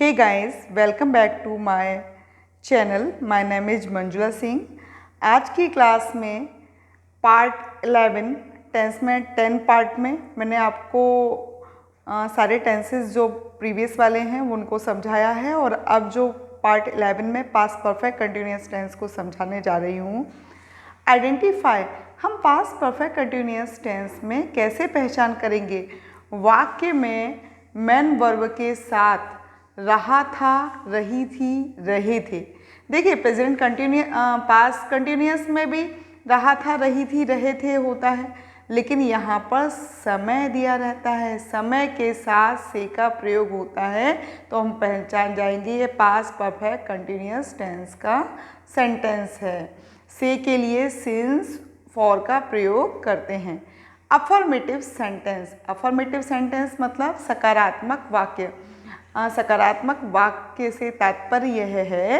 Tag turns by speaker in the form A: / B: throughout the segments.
A: Hey guys, welcome back to my channel. My name is Manjula Singh. आज की class में part 11 tense में 10 part में मैंने आपको सारे टेंसेस जो प्रीवियस वाले हैं उनको समझाया है और अब जो पार्ट 11 में पास्ट परफेक्ट कंटिन्यूअस टेंस को समझाने जा रही हूँ। आइडेंटिफाई, हम पास्ट परफेक्ट कंटिन्यूअस टेंस में कैसे पहचान करेंगे? वाक्य में मेन वर्ब के साथ रहा था, रही थी, रहे थे। देखिए प्रेजेंट पास्ट कंटिन्यूअस में भी रहा था, रही थी, रहे थे होता है, लेकिन यहाँ पर समय दिया रहता है, समय के साथ से का प्रयोग होता है, तो हम पहचान जाएंगे ये पास्ट परफेक्ट कंटिन्यूअस टेंस का सेंटेंस है। से के लिए सिंस, फॉर का प्रयोग करते हैं। अफर्मेटिव सेंटेंस, अफर्मेटिव सेंटेंस मतलब सकारात्मक वाक्य। सकारात्मक वाक्य से तात्पर्य यह है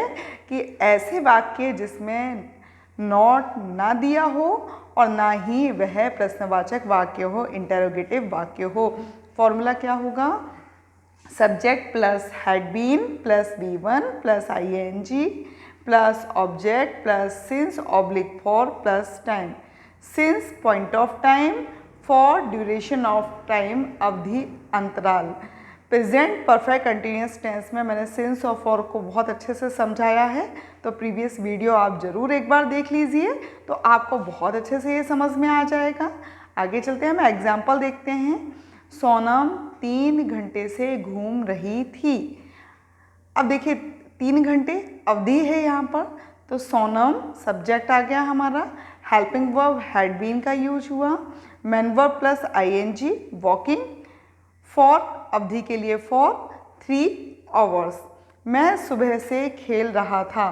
A: कि ऐसे वाक्य जिसमें नॉट ना दिया हो और ना ही वह प्रश्नवाचक वाक्य हो, इंटरोगेटिव वाक्य हो। फॉर्मूला क्या होगा? Subject plus had been plus V1 plus ING plus object plus since oblique for plus time. Since point of time, for duration of time, अवधि, अंतराल। प्रेजेंट परफेक्ट कंटिन्यूअस टेंस में मैंने सिंस और for को बहुत अच्छे से समझाया है, तो प्रीवियस वीडियो आप ज़रूर एक बार देख लीजिए, तो आपको बहुत अच्छे से ये समझ में आ जाएगा। आगे चलते हैं, हम एग्जाम्पल देखते हैं। सोनम 3 घंटे से घूम रही थी। अब देखिए 3 घंटे अवधि है यहाँ पर, तो सोनम सब्जेक्ट आ गया हमारा, हेल्पिंग वर्ब हैड बीन का यूज हुआ, main verb plus ING, walking, for अवधि के लिए फॉर 3 आवर्स। मैं सुबह से खेल रहा था,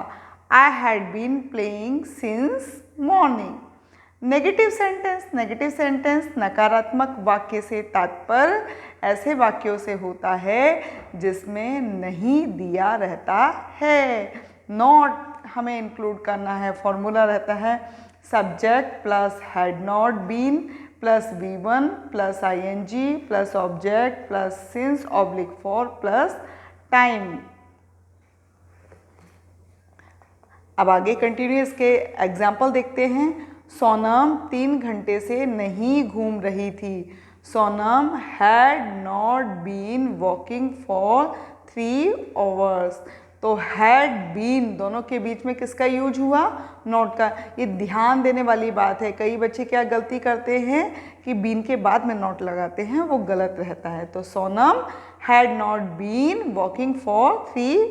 A: I had been playing since morning. Negative sentence, negative sentence नकारात्मक वाक्य से तात्पर्य ऐसे वाक्यों से होता है जिसमें नहीं दिया रहता है। नॉट हमें इंक्लूड करना है। फॉर्मूला रहता है subject plus had not been plus V1 plus ING plus object plus since oblique for plus time. अब आगे कंटिन्यूअस के एग्जाम्पल देखते हैं। सोनम 3 घंटे से नहीं घूम रही थी। Sonam had not been walking for 3 hours. तो हैड बीन दोनों के बीच में किसका यूज हुआ? नॉट का। ये ध्यान देने वाली बात है। कई बच्चे क्या गलती करते हैं कि बीन के बाद में नॉट लगाते हैं, वो गलत रहता है। तो Sonam had not been walking for 3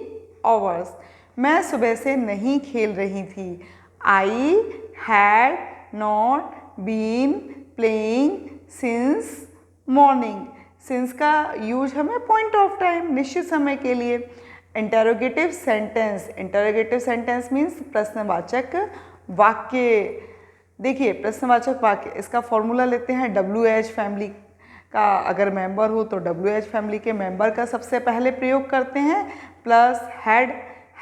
A: hours. मैं सुबह से नहीं खेल रही थी। I had not been playing since morning. Since का यूज हमें पॉइंट ऑफ टाइम, निश्चित समय के लिए। Interrogative sentence, interrogative sentence means प्रश्नवाचक वाक्य। देखिए प्रश्नवाचक वाक्य, इसका फॉर्मूला लेते हैं। WH फैमिली का अगर मेंबर हो तो WH फैमिली के मेंबर का सबसे पहले प्रयोग करते हैं, प्लस हैड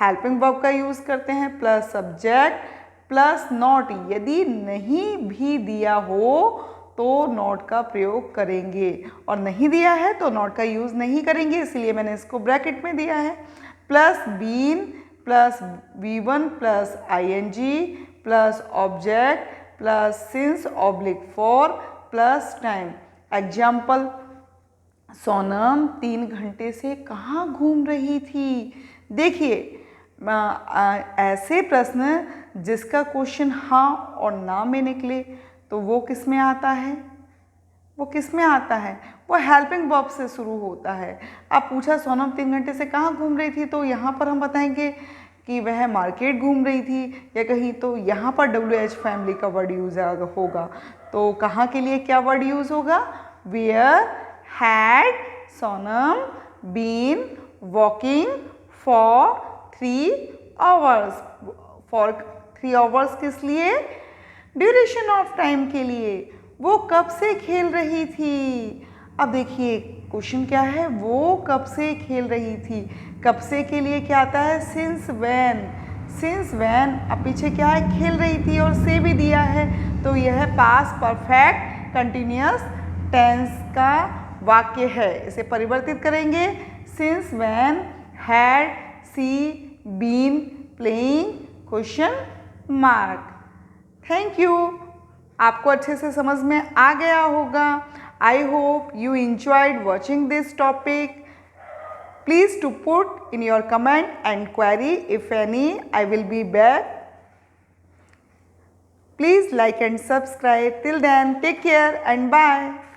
A: हेल्पिंग वर्ब का यूज़ करते हैं, प्लस सब्जेक्ट प्लस नॉट। यदि नहीं भी दिया हो तो नॉट का प्रयोग करेंगे, और नहीं दिया है तो नॉट का यूज़ नहीं करेंगे, इसलिए मैंने इसको ब्रैकेट में दिया है। Plus been plus V1 plus ING plus object plus since oblique for plus time. Example, Sonam 3 घंटे से कहाँ घूम रही थी? देखिए ऐसे प्रश्न जिसका क्वेश्चन हाँ और ना में निकले तो वो किस में आता है? वो किस में आता है? वो हेल्पिंग वर्ब से शुरू होता है। अब पूछा सोनम 3 घंटे से कहाँ घूम रही थी, तो यहाँ पर हम बताएंगे कि वह मार्केट घूम रही थी या कहीं, तो यहाँ पर WH फैमिली का वर्ड यूज होगा। तो कहाँ के लिए क्या वर्ड यूज होगा? Where had Sonam been walking for 3 hours. For 3 hours किस लिए? ड्यूरेशन ऑफ टाइम के लिए। वो कब से खेल रही थी? अब देखिए क्वेश्चन क्या है, वो कब से खेल रही थी। कब से के लिए क्या आता है? Since when. Since when. अब पीछे क्या है? खेल रही थी और से भी दिया है, तो यह पास्ट परफेक्ट कंटिन्यूअस टेंस का वाक्य है। इसे परिवर्तित करेंगे, since when Had she been playing? Question mark. Thank you. आपको अच्छे से समझ में आ गया होगा. I hope you enjoyed watching this topic. Please to put in your comment and query if any. I will be back. Please like and subscribe. Till then, take care and bye.